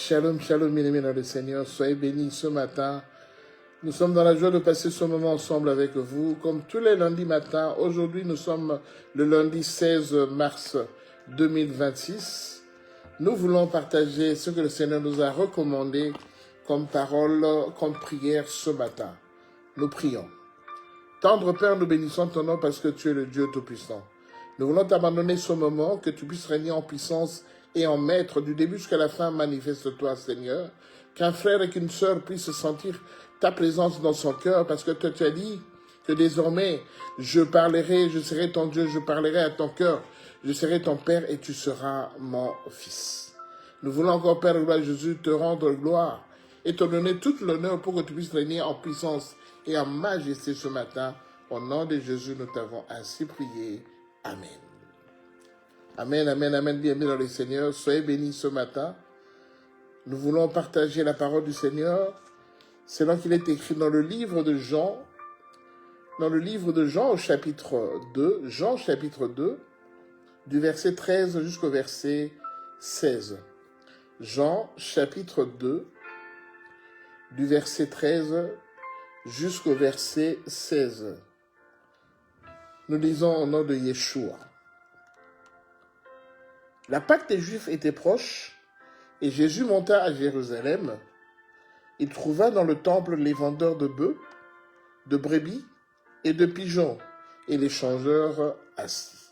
Shalom, shalom, bien-aimés dans le Seigneur. Soyez bénis ce matin. Nous sommes dans la joie de passer ce moment ensemble avec vous. Comme tous les lundis matins, aujourd'hui nous sommes le lundi 16 mars 2026. Nous voulons partager ce que le Seigneur nous a recommandé comme parole, comme prière ce matin. Nous prions. Tendre Père, nous bénissons ton nom parce que tu es le Dieu Tout-Puissant. Nous voulons t'abandonner ce moment, que tu puisses régner en puissance et en maître du début jusqu'à la fin. Manifeste-toi, Seigneur. Qu'un frère et qu'une sœur puissent sentir ta présence dans son cœur, parce que tu as dit que désormais, je parlerai, je serai ton Dieu, je parlerai à ton cœur, je serai ton Père et tu seras mon Fils. Nous voulons encore, Père, gloire Jésus, te rendre gloire et te donner toute l'honneur pour que tu puisses régner en puissance et en majesté ce matin. Au nom de Jésus, nous t'avons ainsi prié. Amen. Amen, amen, amen. Bienvenue dans le Seigneur. Soyez bénis ce matin. Nous voulons partager la parole du Seigneur selon qu'il est écrit dans le livre de Jean. Dans le livre de Jean au chapitre 2. Jean chapitre 2, du verset 13 jusqu'au verset 16. Jean chapitre 2, du verset 13 jusqu'au verset 16. Nous lisons au nom de Yeshua. La Pâque des Juifs était proche, et Jésus monta à Jérusalem. Il trouva dans le temple les vendeurs de bœufs, de brebis et de pigeons, et les changeurs assis.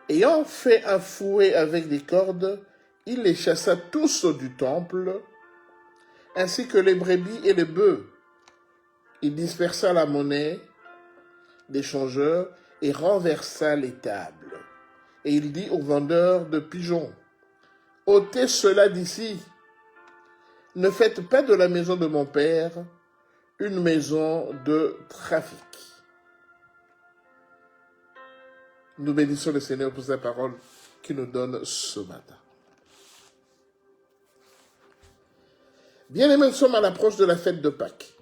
Ayant fait un fouet avec des cordes, il les chassa tous du temple, ainsi que les brebis et les bœufs. Il dispersa la monnaie des changeurs et renversa les tables. Et il dit aux vendeurs de pigeons, « Ôtez cela d'ici, ne faites pas de la maison de mon père une maison de trafic. » Nous bénissons le Seigneur pour sa parole qu'il nous donne ce matin. Bien-aimés, nous sommes à l'approche de la fête de Pâques.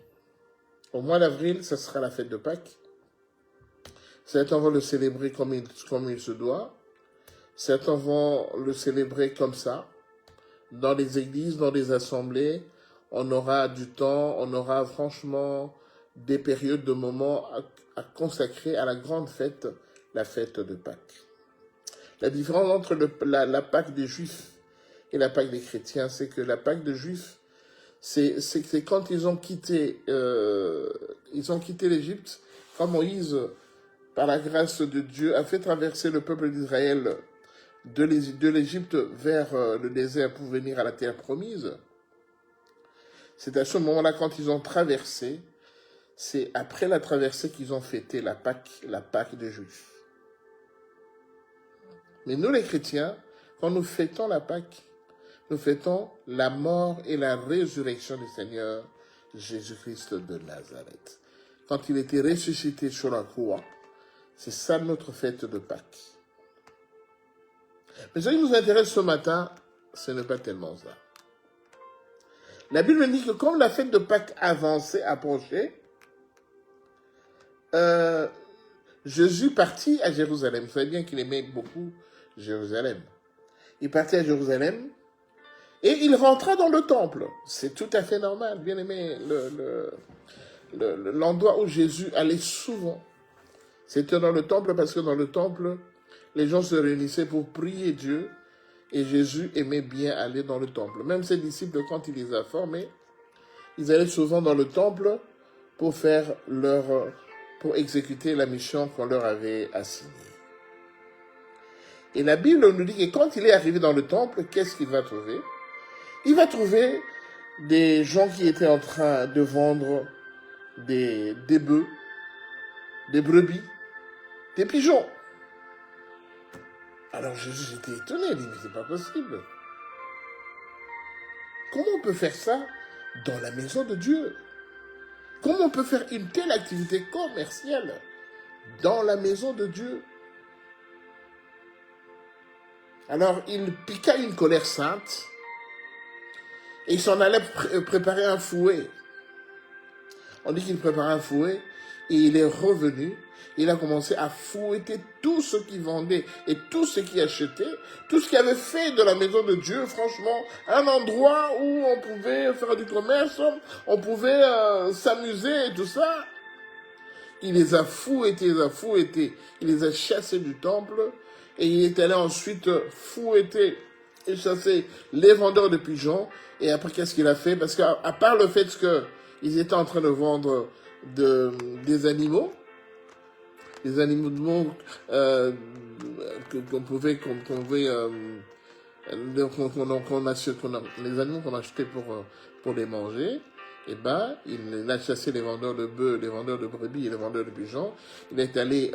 Au mois d'avril, ce sera la fête de Pâques. Certains vont le célébrer comme il se doit. Certains vont le célébrer comme ça. Dans les églises, dans les assemblées, on aura du temps, on aura franchement des périodes de moments à consacrer à la grande fête, la fête de Pâques. La différence entre la Pâque des Juifs et la Pâque des chrétiens, c'est que la Pâque des Juifs, c'est quand ils ont quitté l'Égypte, quand Moïse, par la grâce de Dieu, a fait traverser le peuple d'Israël de l'Égypte vers le désert pour venir à la terre promise. C'est à ce moment-là, quand ils ont traversé, c'est après la traversée qu'ils ont fêté la Pâque des Juifs. Mais nous les chrétiens, quand nous fêtons la Pâque, nous fêtons la mort et la résurrection du Seigneur Jésus-Christ de Nazareth. Quand il était ressuscité sur la croix, c'est ça notre fête de Pâques. Mais ce qui nous intéresse ce matin, ce n'est pas tellement ça. La Bible dit que comme la fête de Pâques avançait, approchait, Jésus partit à Jérusalem. Vous savez bien qu'il aimait beaucoup Jérusalem. Il partit à Jérusalem et il rentra dans le temple. C'est tout à fait normal, bien aimé, l'endroit où Jésus allait souvent. C'était dans le temple parce que dans le temple, les gens se réunissaient pour prier Dieu et Jésus aimait bien aller dans le temple. Même ses disciples, quand il les a formés, ils allaient souvent dans le temple pour pour exécuter la mission qu'on leur avait assignée. Et la Bible nous dit que quand il est arrivé dans le temple, qu'est-ce qu'il va trouver? Il va trouver des gens qui étaient en train de vendre des bœufs, des brebis, des pigeons. Alors Jésus était étonné, il dit, mais c'est pas possible. Comment on peut faire ça dans la maison de Dieu? Comment on peut faire une telle activité commerciale dans la maison de Dieu? Alors il piqua une colère sainte et il s'en allait préparer un fouet. On dit qu'il préparait un fouet et il est revenu Il a commencé à fouetter tout ce qui vendait et tout ce qui achetait, tout ce qui avait fait de la maison de Dieu, franchement, un endroit où on pouvait faire du commerce, on pouvait s'amuser et tout ça. Il les a fouettés, il les a chassés du temple et il est allé ensuite fouetter et chasser les vendeurs de pigeons. Et après, qu'est-ce qu'il a fait? Parce qu'à part le fait qu'ils étaient en train de vendre des animaux qu'on pouvait les animaux qu'on achetait pour les manger, et ben il a chassé les vendeurs de bœufs, les vendeurs de brebis et les vendeurs de pigeons. Il est allé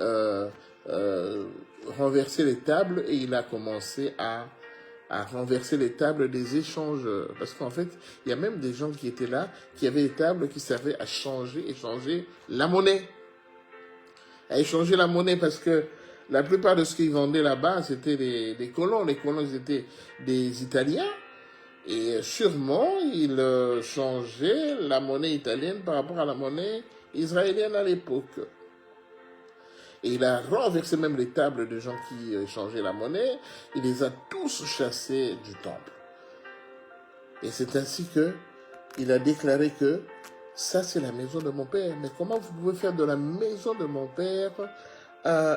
renverser les tables et il a commencé à renverser les tables des échangeurs. Parce qu'en fait, il y a même des gens qui étaient là, qui avaient des tables qui servaient à échanger la monnaie. À échanger la monnaie parce que la plupart de ce qu'ils vendaient là-bas, c'était des colons. Les colons, ils étaient des Italiens. Et sûrement, ils changeaient la monnaie italienne par rapport à la monnaie israélienne à l'époque. Et il a renversé même les tables de gens qui échangeaient la monnaie. Il les a tous chassés du temple. Et c'est ainsi qu'il a déclaré que ça, c'est la maison de mon père. Mais comment vous pouvez faire de la maison de mon père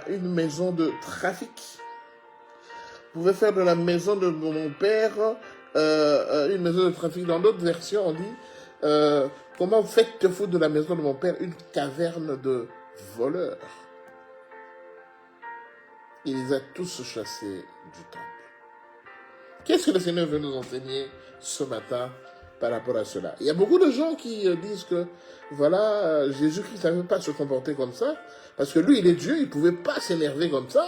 une maison de trafic? Vous pouvez faire de la maison de mon père une maison de trafic. Dans d'autres versions, on dit comment faites-vous de la maison de mon père une caverne de voleurs? Il les a tous chassés du temple. Qu'est-ce que le Seigneur veut nous enseigner ce matin par rapport à cela? Il y a beaucoup de gens qui disent que, voilà, Jésus-Christ ne savait pas se comporter comme ça, parce que lui, il est Dieu, il ne pouvait pas s'énerver comme ça,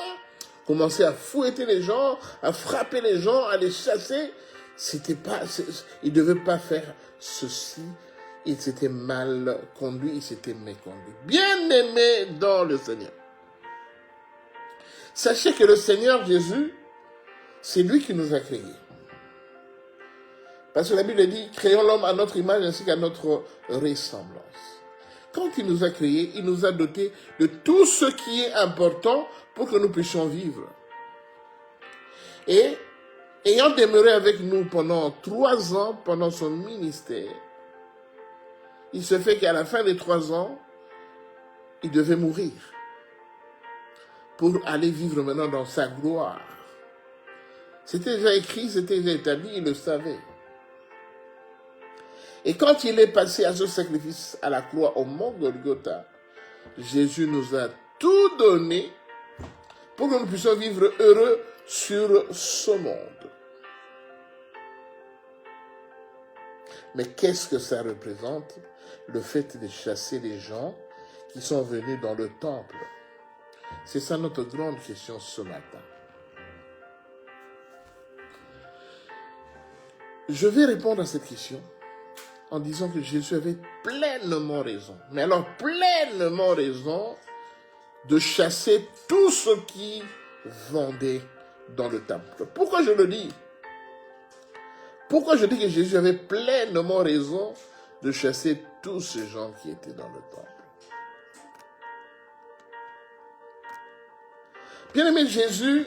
commencer à fouetter les gens, à frapper les gens, à les chasser. Il ne devait pas faire ceci. Il s'était mal conduit, il s'était méconduit. Bien-aimé dans le Seigneur. Sachez que le Seigneur Jésus, c'est lui qui nous a créés. Parce que la Bible dit, créons l'homme à notre image ainsi qu'à notre ressemblance. Quand il nous a créés, il nous a dotés de tout ce qui est important pour que nous puissions vivre. Et ayant demeuré avec nous pendant 3 ans, pendant son ministère, il se fait qu'à la fin des 3 ans, il devait mourir pour aller vivre maintenant dans sa gloire. C'était déjà écrit, c'était déjà établi, il le savait. Et quand il est passé à ce sacrifice à la croix au mont Golgotha, Jésus nous a tout donné pour que nous puissions vivre heureux sur ce monde. Mais qu'est-ce que ça représente? Le fait de chasser les gens qui sont venus dans le temple. C'est ça notre grande question ce matin. Je vais répondre à cette question en disant que Jésus avait pleinement raison. Mais alors pleinement raison de chasser tout ce qui vendait dans le temple. Pourquoi je le dis? Pourquoi je dis que Jésus avait pleinement raison de chasser tous ces gens qui étaient dans le temple? Bien-aimé Jésus,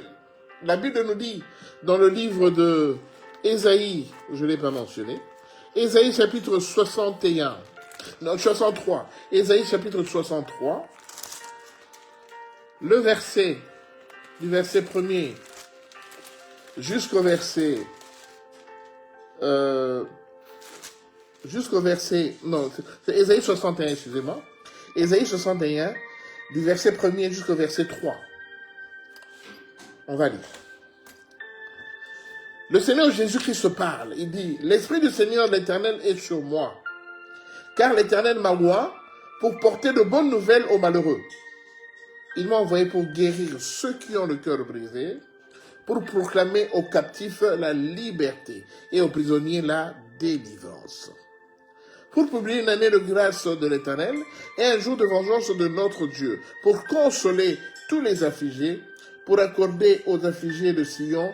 la Bible nous dit dans le livre de Ésaïe, je ne l'ai pas mentionné, Ésaïe chapitre 61, non 63, Ésaïe chapitre 63, le verset, du verset 1er jusqu'au verset, non, c'est Ésaïe 61, excusez-moi, Ésaïe 61, du verset 1er jusqu'au verset 3. On va lire. Le Seigneur Jésus-Christ parle. Il dit, l'Esprit du Seigneur l'Éternel est sur moi. Car l'Éternel m'a oint pour porter de bonnes nouvelles aux malheureux. Il m'a envoyé pour guérir ceux qui ont le cœur brisé, pour proclamer aux captifs la liberté et aux prisonniers la délivrance. Pour publier une année de grâce de l'Éternel et un jour de vengeance de notre Dieu, pour consoler tous les affligés, pour accorder aux affligés de Sion,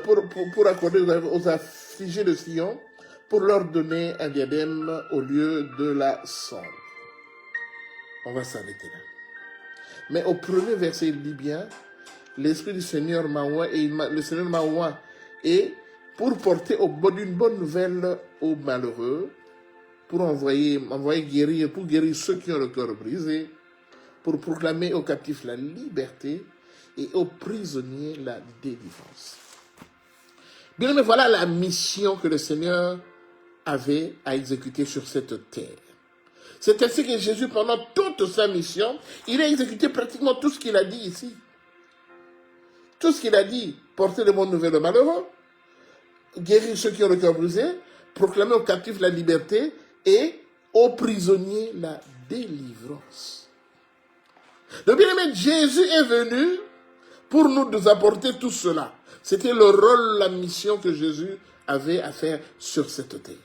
pour accorder aux affligés de Sion, pour leur donner un diadème au lieu de la cendre. On va s'arrêter là. Mais au premier verset, il dit bien, l'Esprit du Seigneur m'a oint, et le Seigneur m'a oint, et pour porter une bonne nouvelle aux malheureux, pour envoyer guérir, pour guérir ceux qui ont le cœur brisé, pour proclamer aux captifs la liberté et aux prisonniers la délivrance. Bien aimé, voilà la mission que le Seigneur avait à exécuter sur cette terre. C'est ainsi que Jésus, pendant toute sa mission, il a exécuté pratiquement tout ce qu'il a dit ici. Tout ce qu'il a dit, porter les bonnes nouvelles aux malheureux, guérir ceux qui ont le cœur brisé, proclamer aux captifs la liberté et aux prisonniers la délivrance. Donc bien aimé, Jésus est venu pour nous apporter tout cela. C'était le rôle, la mission que Jésus avait à faire sur cette terre.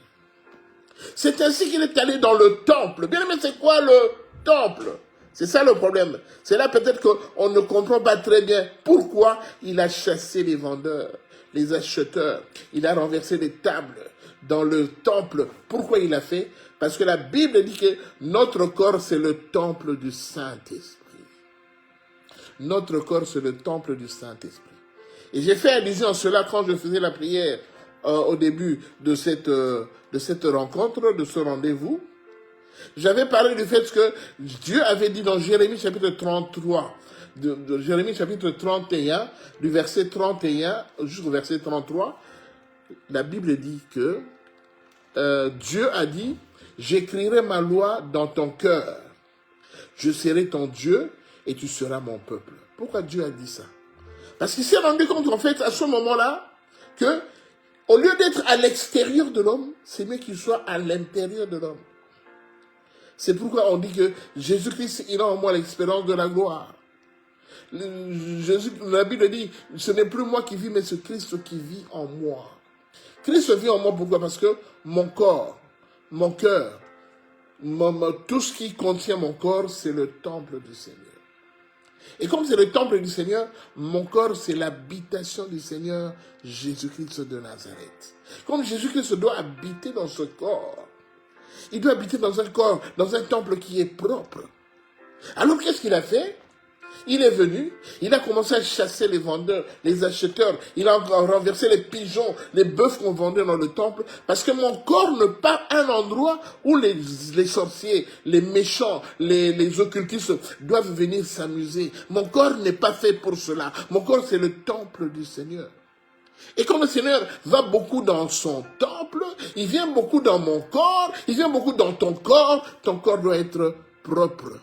C'est ainsi qu'il est allé dans le temple. Bien aimé, c'est quoi le temple? C'est ça le problème. C'est là peut-être qu'on ne comprend pas très bien pourquoi il a chassé les vendeurs, les acheteurs. Il a renversé les tables dans le temple. Pourquoi il a fait? Parce que la Bible dit que notre corps, c'est le temple du Saint-Esprit. Notre corps, c'est le temple du Saint-Esprit. Et j'ai fait allusion à cela quand je faisais la prière au début de cette rencontre, de ce rendez-vous. J'avais parlé du fait que Dieu avait dit dans Jérémie chapitre 33, de Jérémie chapitre 31, du verset 31 jusqu'au verset 33, la Bible dit que Dieu a dit, j'écrirai ma loi dans ton cœur, je serai ton Dieu et tu seras mon peuple. Pourquoi Dieu a dit ça? Parce qu'il s'est rendu compte en fait à ce moment-là que au lieu d'être à l'extérieur de l'homme, c'est mieux qu'il soit à l'intérieur de l'homme. C'est pourquoi on dit que Jésus-Christ, il a en moi l'expérience de la gloire. La Bible dit, ce n'est plus moi qui vis, mais c'est Christ qui vit en moi. Christ vit en moi, pourquoi? Parce que mon corps, mon cœur, tout ce qui contient mon corps, c'est le temple du Seigneur. Et comme c'est le temple du Seigneur, mon corps, c'est l'habitation du Seigneur Jésus-Christ de Nazareth. Comme Jésus-Christ doit habiter dans ce corps, il doit habiter dans un corps, dans un temple qui est propre. Alors qu'est-ce qu'il a fait? Il est venu, il a commencé à chasser les vendeurs, les acheteurs, il a renversé les pigeons, les bœufs qu'on vendait dans le temple, parce que mon corps n'est pas un endroit où les sorciers, les méchants, les occultistes doivent venir s'amuser. Mon corps n'est pas fait pour cela. Mon corps, c'est le temple du Seigneur. Et comme le Seigneur va beaucoup dans son temple, il vient beaucoup dans mon corps, il vient beaucoup dans ton corps doit être propre.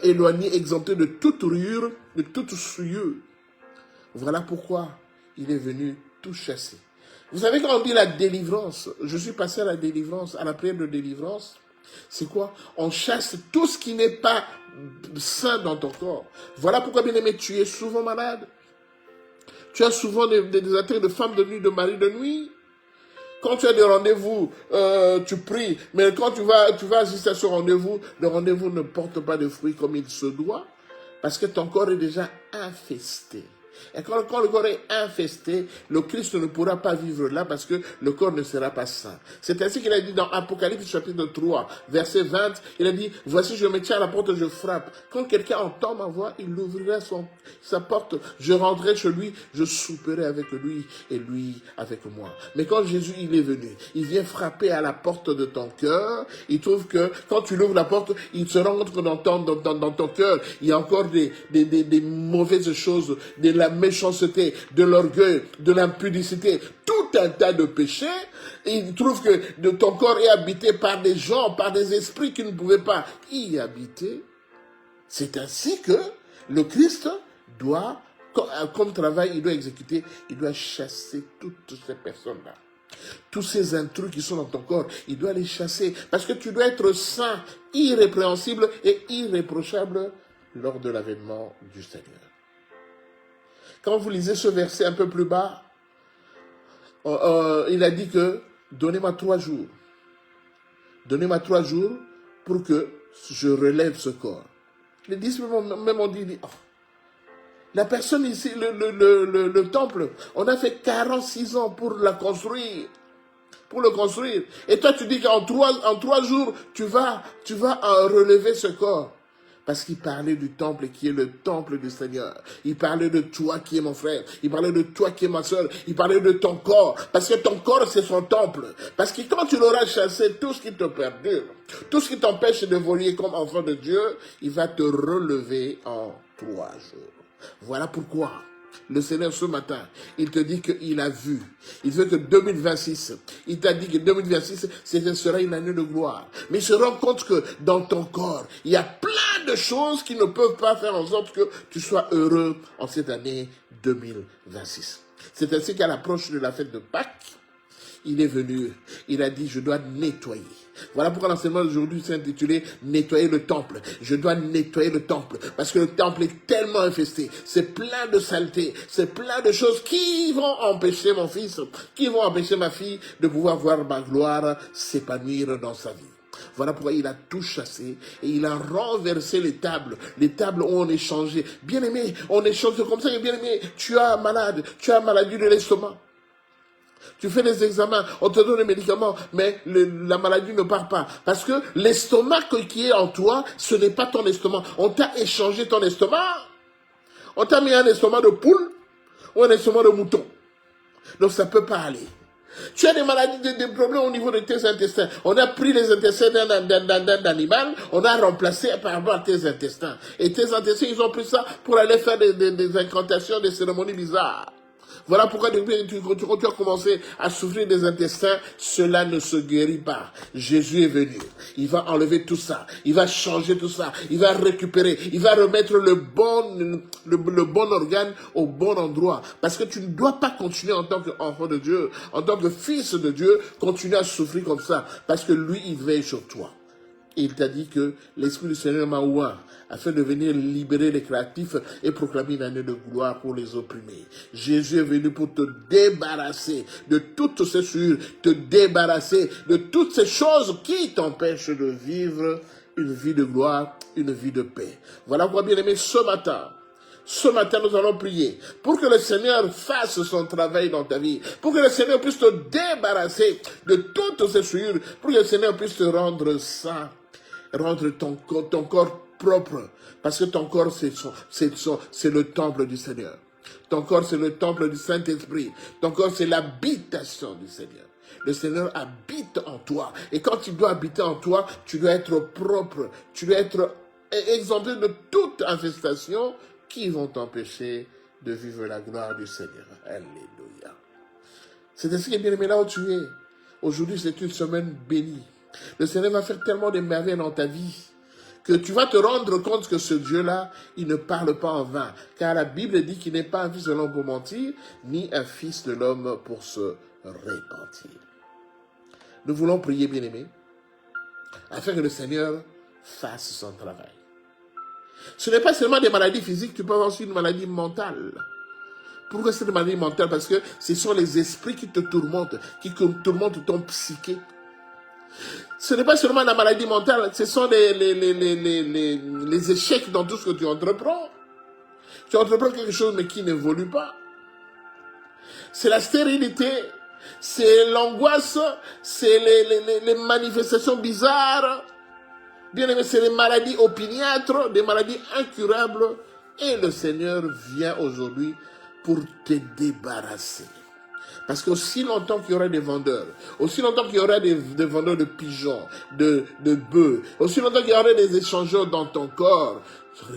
Éloigné, exempté de toute rure, de toute souillure. Voilà pourquoi il est venu tout chasser. Vous savez, quand on dit la délivrance, je suis passé à la délivrance, à la prière de délivrance, c'est quoi? On chasse tout ce qui n'est pas sain dans ton corps. Voilà pourquoi, bien aimé, tu es souvent malade. Tu as souvent des attaques de femmes de nuit, de mari de nuit. Quand tu as des rendez-vous, tu pries, mais quand tu vas assister à ce rendez-vous, le rendez-vous ne porte pas de fruits comme il se doit, parce que ton corps est déjà infesté. Et quand le corps est infesté, le Christ ne pourra pas vivre là parce que le corps ne sera pas sain. C'est ainsi qu'il a dit dans Apocalypse chapitre 3, verset 20, il a dit, voici je me tiens à la porte, je frappe. Quand quelqu'un entend ma voix, il ouvrira sa porte, je rentrerai chez lui, je souperai avec lui et lui avec moi. Mais quand Jésus il est venu, il vient frapper à la porte de ton cœur, il trouve que quand tu l'ouvres la porte, il se rend compte que dans ton cœur, il y a encore des mauvaises choses, de la méchanceté, de l'orgueil, de l'impudicité, tout un tas de péchés. Et il trouve que ton corps est habité par des gens, par des esprits qui ne pouvaient pas y habiter. C'est ainsi que le Christ doit, comme travail, il doit exécuter, il doit chasser toutes ces personnes-là. Tous ces intrus qui sont dans ton corps, il doit les chasser. Parce que tu dois être saint, irrépréhensible et irréprochable lors de l'avènement du Seigneur. Quand vous lisez ce verset un peu plus bas, il a dit que donnez-moi 3 jours. Donnez-moi 3 jours pour que je relève ce corps. Les disciples même ont dit, oh, la personne ici, le temple, on a fait 46 ans pour la construire. Pour le construire. Et toi tu dis qu'en 3 jours, tu vas relever ce corps. Parce qu'il parlait du temple qui est le temple du Seigneur. Il parlait de toi qui es mon frère. Il parlait de toi qui es ma soeur. Il parlait de ton corps. Parce que ton corps, c'est son temple. Parce que quand tu l'auras chassé, tout ce qui te perdure, tout ce qui t'empêche d'évoluer comme enfant de Dieu, il va te relever en 3 jours. Voilà pourquoi le Seigneur ce matin, il te dit qu'il a vu. Il veut que 2026, il t'a dit que 2026, ce sera une année de gloire. Mais il se rend compte que dans ton corps, il y a plein de choses qui ne peuvent pas faire en sorte que tu sois heureux en cette année 2026. C'est ainsi qu'à l'approche de la fête de Pâques, il est venu, il a dit, je dois nettoyer. Voilà pourquoi l'enseignement d'aujourd'hui s'est intitulé « Nettoyer le temple ». Je dois nettoyer le temple, parce que le temple est tellement infesté. C'est plein de saleté, c'est plein de choses qui vont empêcher mon fils, qui vont empêcher ma fille de pouvoir voir ma gloire s'épanouir dans sa vie. Voilà pourquoi il a tout chassé et il a renversé les tables où on échangeait. Bien-aimé, on échange comme ça, et bien-aimé, tu as malade, tu as maladie de l'estomac. Tu fais des examens, on te donne des médicaments, mais la maladie ne part pas. Parce que l'estomac qui est en toi, ce n'est pas ton estomac. On t'a échangé ton estomac. On t'a mis un estomac de poule ou un estomac de mouton. Donc ça ne peut pas aller. Tu as des maladies, des problèmes au niveau de tes intestins. On a pris les intestins d'un animal, on a remplacé par rapport à tes intestins. Et tes intestins, ils ont pris ça pour aller faire des incantations, des cérémonies bizarres. Voilà pourquoi depuis que tu as commencé à souffrir des intestins, cela ne se guérit pas. Jésus est venu. Il va enlever tout ça. Il va changer tout ça. Il va récupérer. Il va remettre le bon organe au bon endroit. Parce que tu ne dois pas continuer en tant qu'enfant de Dieu, en tant que fils de Dieu, continuer à souffrir comme ça. Parce que lui, il veille sur toi. Et il t'a dit que l'Esprit du Seigneur m'a oint afin de venir libérer les créatifs et proclamer une année de gloire pour les opprimés. Jésus est venu pour te débarrasser de toutes ces souillures, te débarrasser de toutes ces choses qui t'empêchent de vivre une vie de gloire, une vie de paix. Voilà pourquoi, bien aimé, ce matin, nous allons prier pour que le Seigneur fasse son travail dans ta vie, pour que le Seigneur puisse te débarrasser de toutes ces souillures, pour que le Seigneur puisse te rendre saint, rendre ton corps propre, parce que ton corps, c'est le temple du Seigneur. Ton corps, c'est le temple du Saint-Esprit. Ton corps, c'est l'habitation du Seigneur. Le Seigneur habite en toi. Et quand il doit habiter en toi, tu dois être propre. Tu dois être exempté de toute infestation qui vont t'empêcher de vivre la gloire du Seigneur. Alléluia. C'est ainsi que bien aimé là où tu es. Aujourd'hui, c'est une semaine bénie. Le Seigneur va faire tellement de merveilles dans ta vie que tu vas te rendre compte que ce Dieu-là, il ne parle pas en vain. Car la Bible dit qu'il n'est pas un fils de l'homme pour mentir, ni un fils de l'homme pour se repentir. Nous voulons prier, bien-aimés, afin que le Seigneur fasse son travail. Ce n'est pas seulement des maladies physiques, tu peux avoir aussi une maladie mentale. Pourquoi c'est une maladie mentale? Parce que ce sont les esprits qui te tourmentent, qui tourmentent ton psyché. Ce n'est pas seulement la maladie mentale, ce sont les échecs dans tout ce que tu entreprends. Tu entreprends quelque chose mais qui n'évolue pas. C'est la stérilité, c'est l'angoisse, c'est les manifestations bizarres. Bien aimé, c'est les maladies opiniâtres, des maladies incurables. Et le Seigneur vient aujourd'hui pour te débarrasser. Parce qu'aussi longtemps qu'il y aura des vendeurs, aussi longtemps qu'il y aura des vendeurs de pigeons, de bœufs, aussi longtemps qu'il y aura des échangeurs dans ton corps,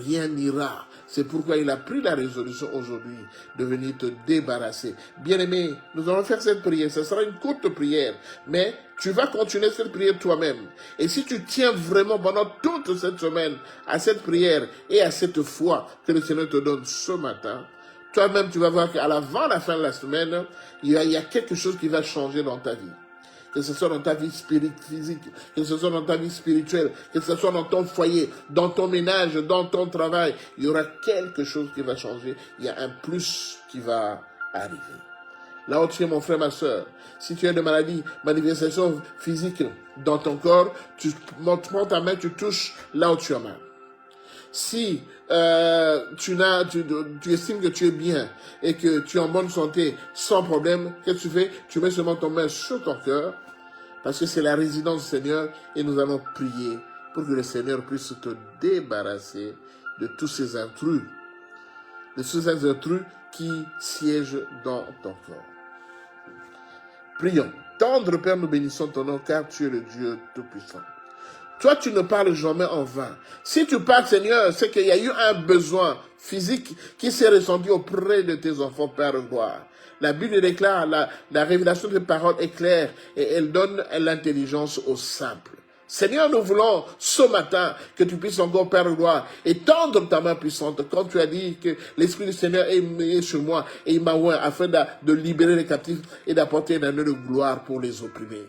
rien n'ira. C'est pourquoi il a pris la résolution aujourd'hui de venir te débarrasser. Bien-aimé, nous allons faire cette prière. Ce sera une courte prière, mais tu vas continuer cette prière toi-même. Et si tu tiens vraiment pendant toute cette semaine à cette prière et à cette foi que le Seigneur te donne ce matin, toi-même, tu vas voir qu'à la fin de la semaine, il y a quelque chose qui va changer dans ta vie. Que ce soit dans ta vie physique, que ce soit dans ta vie spirituelle, que ce soit dans ton foyer, dans ton ménage, dans ton travail, il y aura quelque chose qui va changer. Il y a un plus qui va arriver. Là où tu es, mon frère, ma soeur, si tu as des maladies, manifestations physiques dans ton corps, tu prends ta main, tu touches là où tu as mal. Si tu estimes que tu es bien et que tu es en bonne santé, sans problème, qu'est-ce que tu fais? Tu mets seulement ton main sur ton cœur, parce que c'est la résidence du Seigneur, et nous allons prier pour que le Seigneur puisse te débarrasser de tous ces intrus, qui siègent dans ton corps. Prions. Tendre Père, nous bénissons ton nom, car tu es le Dieu Tout-Puissant. Toi, tu ne parles jamais en vain. Si tu parles, Seigneur, c'est qu'il y a eu un besoin physique qui s'est ressenti auprès de tes enfants, Père de gloire. La Bible déclare, la révélation des paroles est claire et elle donne l'intelligence aux simples. Seigneur, nous voulons ce matin que tu puisses encore, Père de gloire, étendre ta main puissante. Quand tu as dit que l'Esprit du Seigneur est sur moi et il m'a oint afin de libérer les captifs et d'apporter un année de gloire pour les opprimés.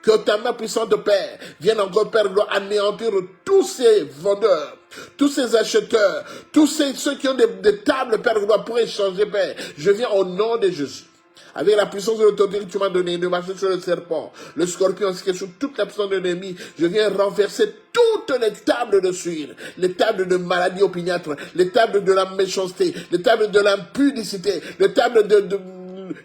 Que ta main puissante, Père, vienne encore, Père de gloire, anéantir tous ces vendeurs, tous ces acheteurs, tous ceux qui ont des tables, Père de gloire, pour échanger, Père. Je viens au nom de Jésus. Avec la puissance de l'autorité que tu m'as donnée, de marcher sur le serpent, le scorpion, ainsi que sur toute la puissance de l'ennemi, je viens renverser toutes les tables de suire, les tables de maladie opiniâtre, les tables de la méchanceté, les tables de l'impudicité, les tables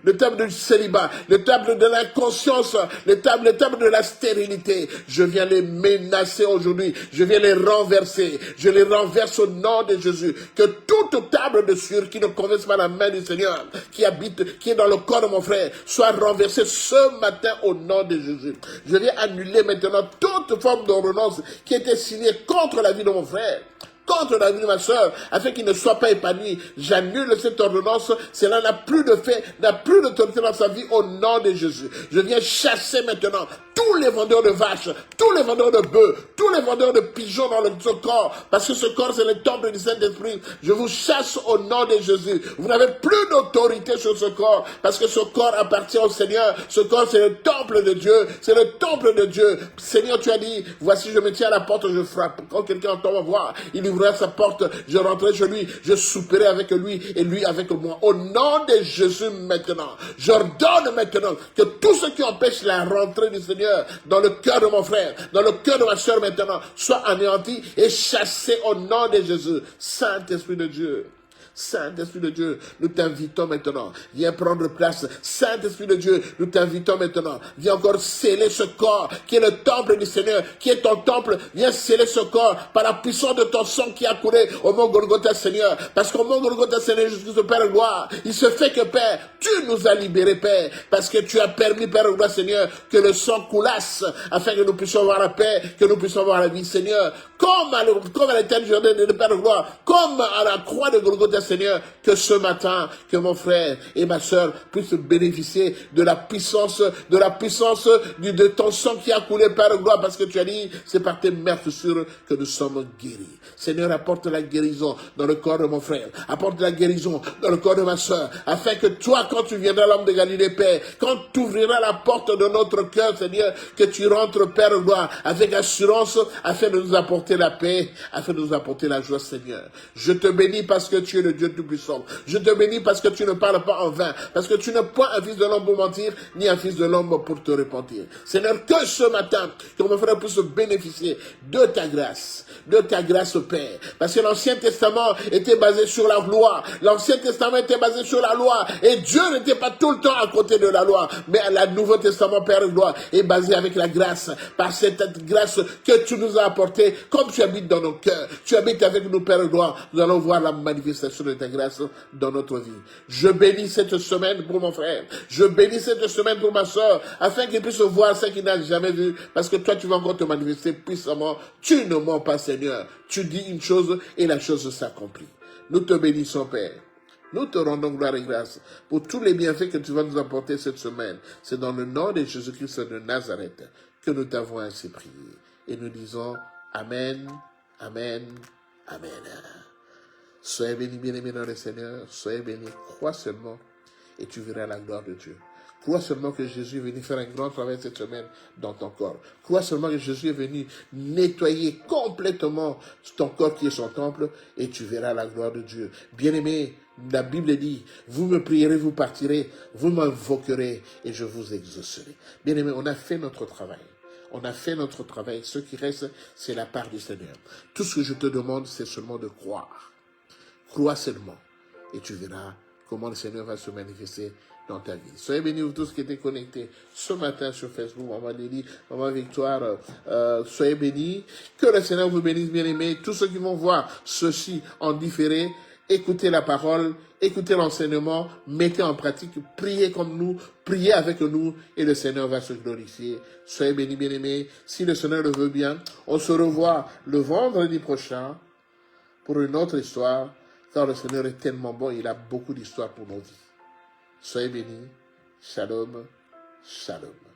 le table du célibat, le table de l'inconscience, le table de la stérilité. Je viens les menacer aujourd'hui. Je viens les renverser. Je les renverse au nom de Jésus. Que toute table de sueur qui ne convient pas la main du Seigneur, qui est dans le corps de mon frère, soit renversée ce matin au nom de Jésus. Je viens annuler maintenant toute forme d'ordonnance qui était signée contre la vie de mon frère, contre la vie de ma soeur, afin qu'il ne soit pas épanoui. J'annule cette ordonnance, cela n'a plus de fait, n'a plus d'autorité dans sa vie au nom de Jésus. Je viens chasser maintenant tous les vendeurs de vaches, tous les vendeurs de bœufs, tous les vendeurs de pigeons dans ce corps, parce que ce corps c'est le temple du Saint-Esprit. Je vous chasse au nom de Jésus. Vous n'avez plus d'autorité sur ce corps, parce que ce corps appartient au Seigneur. Ce corps c'est le temple de Dieu, c'est le temple de Dieu. Seigneur, tu as dit, voici je me tiens à la porte, je frappe. Quand quelqu'un entend ma voix, il ouvrirait sa porte, je rentrerai chez lui, je souperai avec lui et lui avec moi. Au nom de Jésus maintenant, j'ordonne maintenant que tous ceux qui empêchent la rentrée du Seigneur dans le cœur de mon frère, dans le cœur de ma soeur maintenant, soient anéantis et chassés au nom de Jésus. Saint-Esprit de Dieu. Saint-Esprit de Dieu, nous t'invitons maintenant. Viens prendre place. Saint-Esprit de Dieu, nous t'invitons maintenant. Viens encore sceller ce corps qui est le temple du Seigneur, qui est ton temple. Viens sceller ce corps par la puissance de ton sang qui a coulé au mont Golgotha, Seigneur. Parce qu'au mont Golgotha, Seigneur, Jésus, Père de gloire, il se fait que, Père, tu nous as libérés, Père, parce que tu as permis, Père de gloire, Seigneur, que le sang coulasse, afin que nous puissions avoir la paix, que nous puissions avoir la vie, Seigneur. Comme à l'éternel Jourdain de Père de gloire, comme à la croix de Golgotha, Seigneur, que ce matin, que mon frère et ma soeur puissent bénéficier de la puissance de ton sang qui a coulé, Père de gloire, parce que tu as dit, c'est par tes meurtrissures que nous sommes guéris. Seigneur, apporte la guérison dans le corps de mon frère, apporte la guérison dans le corps de ma soeur, afin que toi, quand tu viendras, l'homme de Galilée, Père, quand tu ouvriras la porte de notre cœur, Seigneur, que tu rentres, Père de gloire, avec assurance, afin de nous apporter la paix, afin de nous apporter la joie, Seigneur. Je te bénis parce que tu es le Dieu Tout-Puissant. Je te bénis parce que tu ne parles pas en vain, parce que tu n'es point un fils de l'homme pour mentir, ni un fils de l'homme pour te repentir. Seigneur, que ce matin, que mon frère puisse bénéficier de ta grâce, Père. Parce que l'Ancien Testament était basé sur la loi. L'Ancien Testament était basé sur la loi. Et Dieu n'était pas tout le temps à côté de la loi. Mais le Nouveau Testament, Père de gloire, est basé avec la grâce. Par cette grâce que tu nous as apportée, comme tu habites dans nos cœurs. Tu habites avec nous, Père de gloire. Nous allons voir la manifestation de ta grâce dans notre vie. Je bénis cette semaine pour mon frère. Je bénis cette semaine pour ma soeur, afin qu'il puisse voir ce qu'il n'a jamais vu. Parce que toi, tu vas encore te manifester puissamment. Tu ne mens pas, Seigneur. Tu dis une chose et la chose s'accomplit. Nous te bénissons, Père. Nous te rendons gloire et grâce pour tous les bienfaits que tu vas nous apporter cette semaine. C'est dans le nom de Jésus-Christ de Nazareth que nous t'avons ainsi prié. Et nous disons Amen, Amen, Amen. Soyez bénis, bien-aimés dans le Seigneur. Soyez bénis. Crois seulement et tu verras la gloire de Dieu. Crois seulement que Jésus est venu faire un grand travail cette semaine dans ton corps. Crois seulement que Jésus est venu nettoyer complètement ton corps qui est son temple et tu verras la gloire de Dieu. Bien-aimé, la Bible dit, vous me prierez, vous partirez, vous m'invoquerez et je vous exaucerai. Bien-aimé, on a fait notre travail. On a fait notre travail. Ce qui reste, c'est la part du Seigneur. Tout ce que je te demande, c'est seulement de croire. Crois seulement et tu verras comment le Seigneur va se manifester dans ta vie. Soyez bénis vous tous qui étaient connectés ce matin sur Facebook. Maman Lily, Maman Victoire, soyez bénis. Que le Seigneur vous bénisse, bien-aimés. Tous ceux qui vont voir ceci en différé, écoutez la parole, écoutez l'enseignement, mettez en pratique, priez comme nous, priez avec nous et le Seigneur va se glorifier. Soyez bénis, bien-aimés. Si le Seigneur le veut bien, on se revoit le vendredi prochain pour une autre histoire, car le Seigneur est tellement bon, il a beaucoup d'histoires pour nos vies. Soyez bénis. Shalom. Shalom.